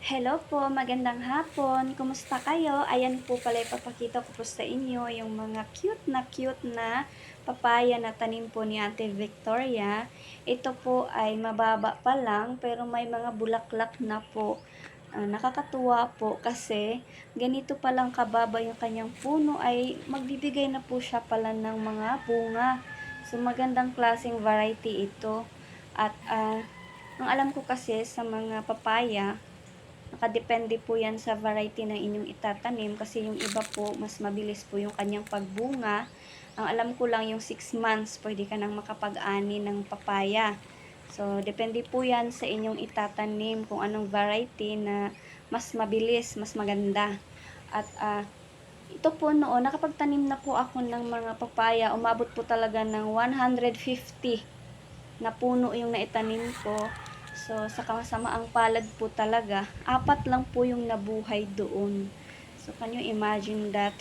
Hello po, magandang hapon. Kumusta kayo? Ayan po pala ipapakita ko po sa inyo yung mga cute na papaya na tanim po ni Ate Victoria. Ito po ay mababa pa lang pero may mga bulaklak na po. Nakakatuwa po kasi ganito pa lang kababa yung kanyang puno ay magbibigay na po siya pala ng mga bunga. So magandang klaseng variety ito. At ang alam ko kasi sa mga papaya, nakadepende po yan sa variety ng inyong itatanim kasi yung iba po, mas mabilis po yung kanyang pagbunga. Ang alam ko lang yung 6 months, pwede ka nang makapag-ani ng papaya. So, depende po yan sa inyong itatanim kung anong variety na mas mabilis, mas maganda. At ito po noon, nakapagtanim na po ako ng mga papaya, umabot po talaga ng 150 na puno yung naitanim ko. So, sa kasamaang palad po talaga, 4 lang po yung nabuhay doon. So, can you imagine that?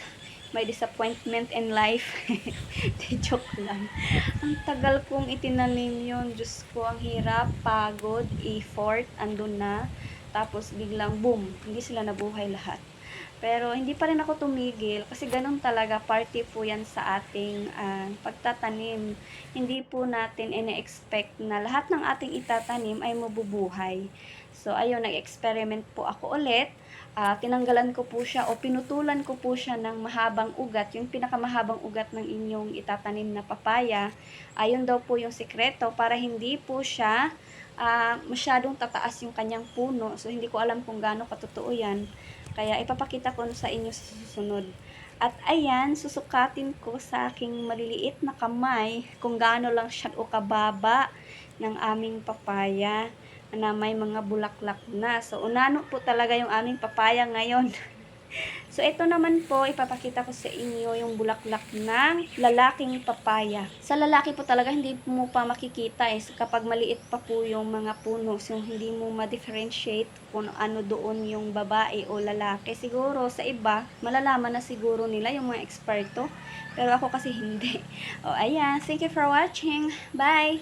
May disappointment in life. Di, joke lang. Ang tagal kong itinanim yun. Diyos ko, ang hirap, pagod, effort, andun na. Tapos, biglang boom, hindi sila nabuhay lahat. Pero hindi pa rin ako tumigil kasi ganun talaga, party po yan sa ating pagtatanim. Hindi po natin ine-expect na lahat ng ating itatanim ay mabubuhay. So ayun, nag-experiment po ako ulit. Tinanggalan ko po siya o pinutulan ko po siya ng mahabang ugat, yung pinakamahabang ugat ng inyong itatanim na papaya. Ayun daw po yung sikreto para hindi po siya masyadong tataas yung kanyang puno. So hindi ko alam kung gaano katotoo yan. Kaya ipapakita ko sa inyo sa susunod. At ayan, susukatin ko sa aking maliliit na kamay kung gaano lang siya o kababa ng aming papaya na may mga bulaklak na. So, unano po talaga yung aming papaya ngayon. So, ito naman po, ipapakita ko sa inyo yung bulaklak ng lalaking papaya. Sa lalaki po talaga, hindi mo pa makikita kapag maliit pa po yung mga puno. So, hindi mo ma-differentiate kung ano doon yung babae o lalaki. Siguro, sa iba, malalaman na siguro nila yung mga eksperto. Pero ako kasi hindi. O, ayan. Thank you for watching. Bye!